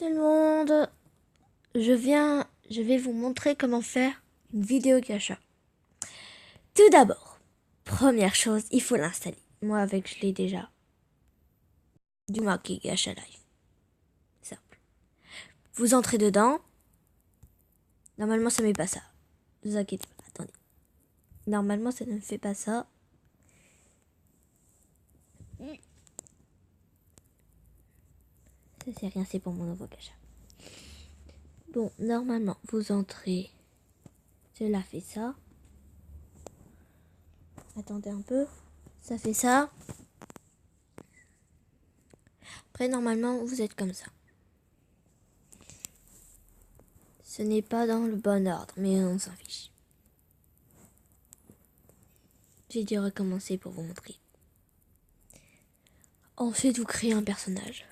Tout le monde, je vais vous montrer comment faire une vidéo gacha. Tout d'abord, première chose, il faut l'installer. Moi avec, je l'ai déjà. Du marqué gacha live. Simple. Vous entrez dedans. Normalement, ça ne met pas ça. Ne vous inquiétez pas, attendez. Normalement, ça ne fait pas ça. Ça c'est rien, c'est pour mon nouveau gacha. Bon, normalement, vous entrez. Cela fait ça. Attendez un peu. Ça fait ça. Après, normalement, vous êtes comme ça. Ce n'est pas dans le bon ordre, mais on s'en fiche. J'ai dû recommencer pour vous montrer. Ensuite, vous créez un personnage.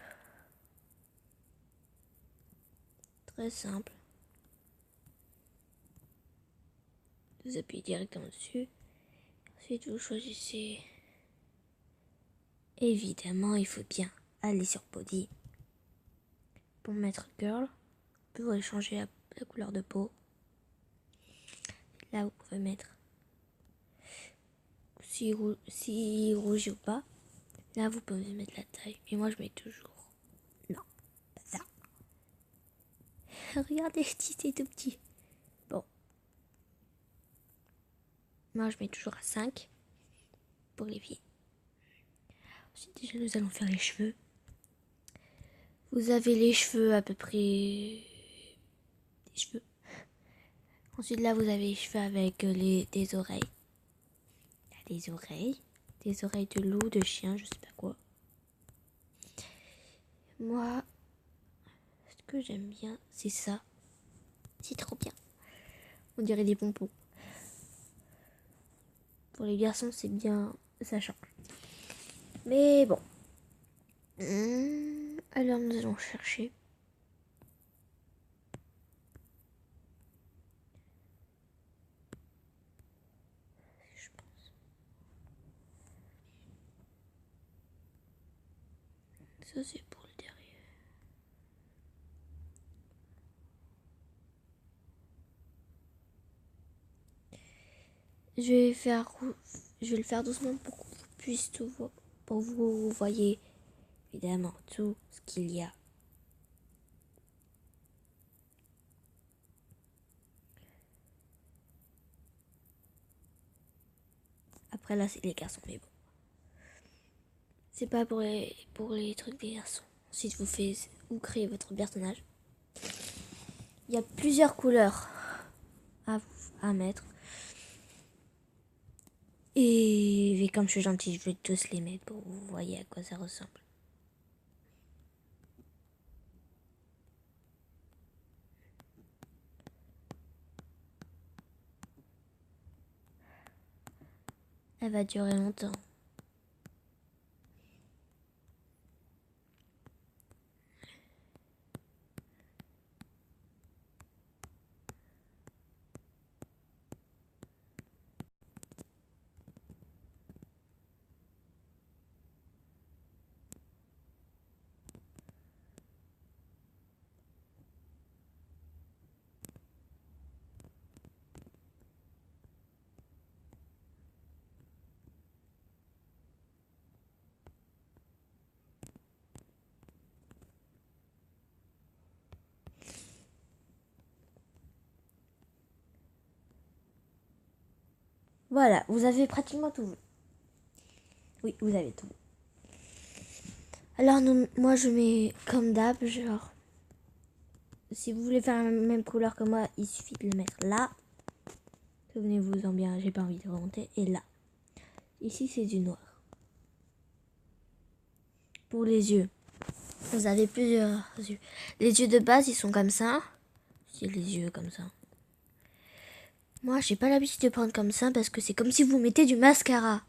Très simple. Vous appuyez directement dessus. Ensuite, vous choisissez. Évidemment, il faut bien aller sur Body. Pour mettre Girl, vous pouvez changer la couleur de peau. Là, vous pouvez mettre si rouge ou pas. Là, vous pouvez mettre la taille. Et moi, je mets toujours. Non, pas ça. Regardez, c'est tout petit. Bon. Moi, je mets toujours à 5 pour les filles. Ensuite, déjà, nous allons faire les cheveux. Vous avez les cheveux à peu près. Des cheveux. Ensuite, là, vous avez les cheveux avec des oreilles. Il y a des oreilles. Des oreilles de loup, de chien, je sais pas quoi. Moi, ce que j'aime bien, c'est ça. C'est trop bien. On dirait des pompons. Pour les garçons, c'est bien. Ça change. Mais bon. Alors, nous allons chercher. Je pense. Ça, c'est pour le derrière. Je vais le faire doucement pour que vous puissiez tout voir. Pour que vous voyez évidemment tout ce qu'il y a. Après là, c'est les garçons, mais bon. C'est pas pour les trucs des garçons. Ensuite, vous créez votre personnage. Il y a plusieurs couleurs à mettre. Et comme je suis gentille, je vais tous les mettre pour que vous voyez à quoi ça ressemble. Elle va durer longtemps. Voilà, vous avez pratiquement tout vu. Oui, vous avez tout vu. Alors, moi, je mets comme d'hab, genre... Si vous voulez faire la même couleur que moi, il suffit de le mettre là. Souvenez-vous-en bien, j'ai pas envie de remonter. Et là. Ici, c'est du noir. Pour les yeux, vous avez plusieurs yeux. Les yeux de base, ils sont comme ça. C'est les yeux comme ça. Moi, j'ai pas l'habitude de prendre comme ça parce que c'est comme si vous mettez du mascara.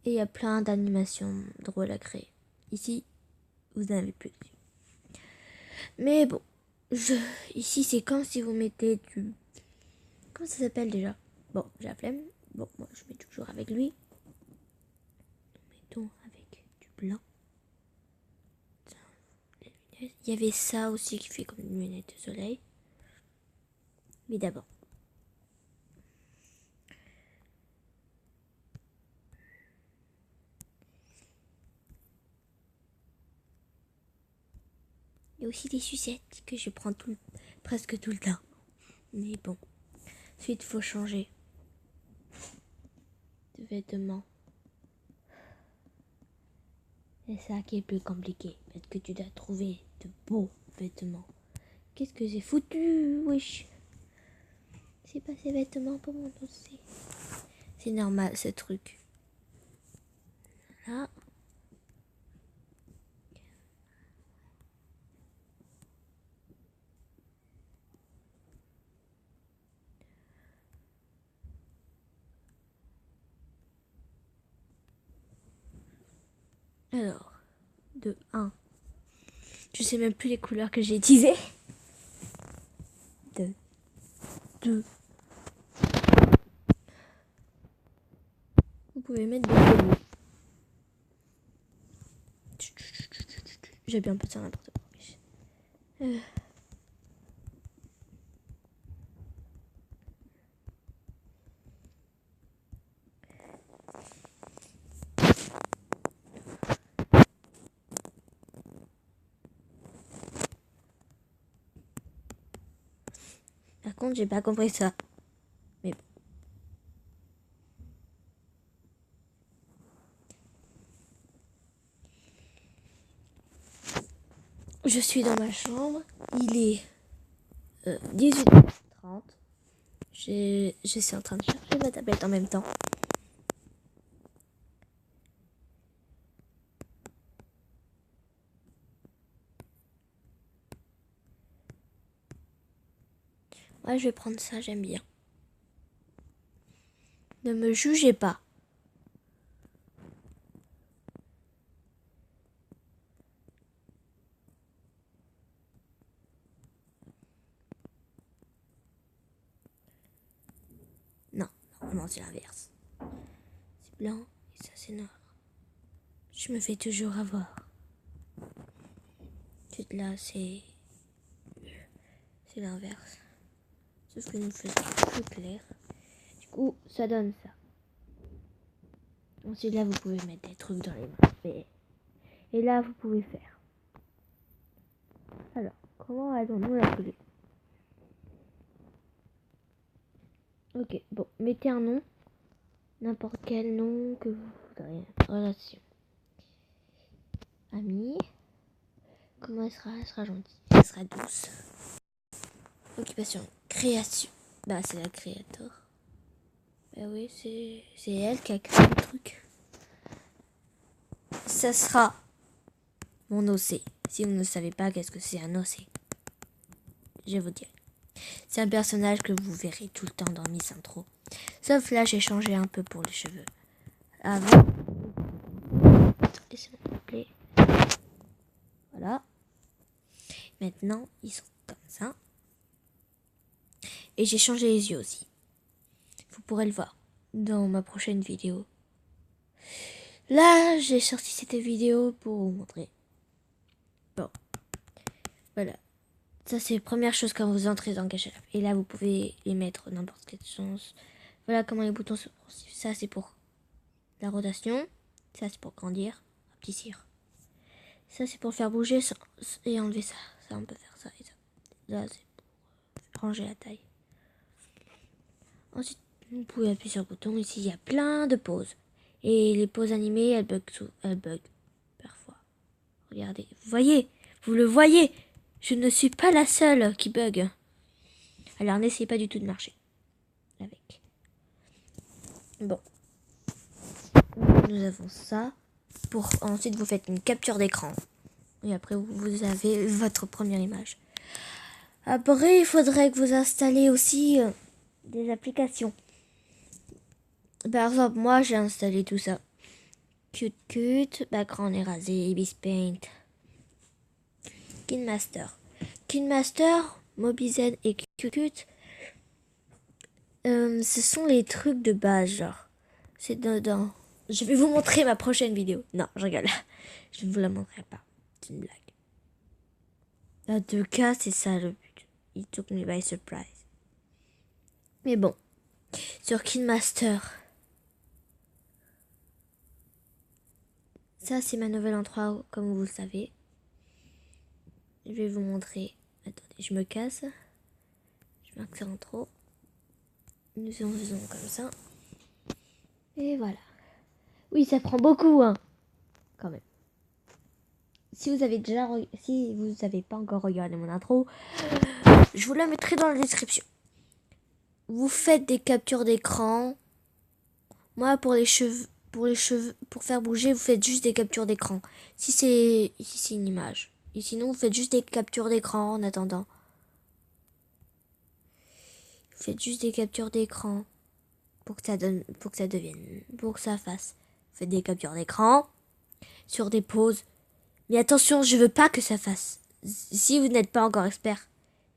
Et il y a plein d'animations drôles à créer. Ici, vous n'avez plus de yeux. Mais bon, ici, c'est comme si vous mettez du... Comment ça s'appelle déjà? Bon, j'ai la flemme. Bon, moi, je mets toujours avec lui. Nous mettons avec du blanc. Il y avait ça aussi qui fait comme une lunette de soleil. Mais d'abord. Il y a aussi des sucettes que je prends presque tout le temps. Mais bon. Ensuite, il faut changer de vêtements. C'est ça qui est plus compliqué. Parce que tu dois trouver de beaux vêtements. Qu'est-ce que j'ai foutu? Wesh. C'est pas ces vêtements pour mon dossier. C'est normal ce truc. Là. Alors, de 1. Je sais même plus les couleurs que j'ai utilisées. De 2. Vous pouvez mettre des colliers. J'ai bien pas ça n'importe quoi. Par contre, j'ai pas compris ça. Mais bon. Je suis dans ma chambre. Il est 18h30. Je suis en train de chercher ma tablette en même temps. Ouais, je vais prendre ça, j'aime bien. Ne me jugez pas. Non, normalement c'est l'inverse. C'est blanc et ça c'est noir. Je me fais toujours avoir. Là c'est l'inverse. Sauf que nous faisons plus clair. Du coup, ça donne ça. Ensuite là, vous pouvez mettre des trucs dans les mains. Et là, vous pouvez faire. Alors, comment allons-nous la coller? Ok, bon, mettez un nom. N'importe quel nom que vous voudrez. Relation. Ami. Comment elle sera? Elle sera gentille. Elle sera douce. Occupation. Création. Bah, c'est la créateur. Bah oui, c'est elle qui a créé le truc. Ça sera mon OC. Si vous ne savez pas qu'est-ce que c'est un OC, je vous dirai. C'est un personnage que vous verrez tout le temps dans Miss Intro. Sauf là, j'ai changé un peu pour les cheveux. Avant, laissez-moi appeler. Voilà. Maintenant, ils sont comme ça. Et j'ai changé les yeux aussi. Vous pourrez le voir dans ma prochaine vidéo. Là, j'ai sorti cette vidéo pour vous montrer. Bon. Voilà. Ça, c'est la première chose quand vous entrez dans Cache. Et là, vous pouvez les mettre n'importe quel sens. Voilà comment les boutons se poursuivent. Ça, c'est pour la rotation. Ça, c'est pour grandir, rapetissir. Ça, c'est pour faire bouger et enlever ça. Ça, on peut faire ça et ça. Là, c'est pour ranger la taille. Ensuite, vous pouvez appuyer sur le bouton. Ici, il y a plein de pauses. Et les pauses animées, elles bug parfois. Regardez. Vous voyez? Vous le voyez? Je ne suis pas la seule qui bug. Alors, n'essayez pas du tout de marcher avec. Bon. Nous avons ça. Ensuite, vous faites une capture d'écran. Et après, vous avez votre première image. Après, il faudrait que vous installez aussi des applications. Par exemple, moi, j'ai installé tout ça. CutCut, background érasé, Ibis Paint, KineMaster. KineMaster, Mobizen et CutCut, ce sont les trucs de base, genre. C'est dedans. Je vais vous montrer ma prochaine vidéo. Non, je rigole. Je ne vous la montrerai pas. C'est une blague. La 2K, c'est ça le but. It took me by surprise. Mais bon, sur KineMaster, ça c'est ma nouvelle intro, comme vous le savez. Je vais vous montrer. Attendez, je me casse. Je marque ça en trop. Nous en faisons comme ça. Et voilà. Oui, ça prend beaucoup, hein. Quand même. Si vous avez pas encore regardé mon intro, je vous la mettrai dans la description. Vous faites des captures d'écran. Moi, pour les cheveux, pour faire bouger, vous faites juste des captures d'écran. Si c'est une image. Et sinon, vous faites juste des captures d'écran en attendant. Vous faites juste des captures d'écran pour que ça fasse. Vous faites des captures d'écran sur des pauses. Mais attention, je veux pas que ça fasse. Si vous n'êtes pas encore expert,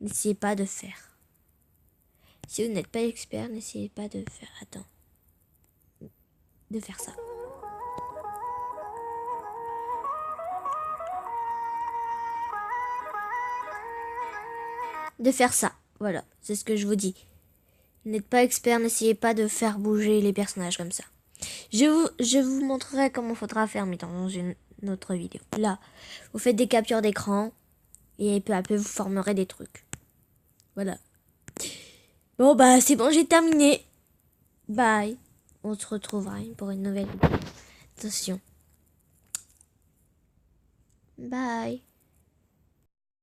n'essayez pas de faire. Si vous n'êtes pas expert, n'essayez pas de faire. Attends. De faire ça. De faire ça. Voilà, c'est ce que je vous dis. Vous n'êtes pas expert, n'essayez pas de faire bouger les personnages comme ça. Je vous montrerai comment faudra faire, mais dans une autre vidéo. Là, vous faites des captures d'écran et peu à peu vous formerez des trucs. Voilà. Bon bah c'est bon, j'ai terminé. Bye. On se retrouvera pour une nouvelle vidéo. Attention. Bye.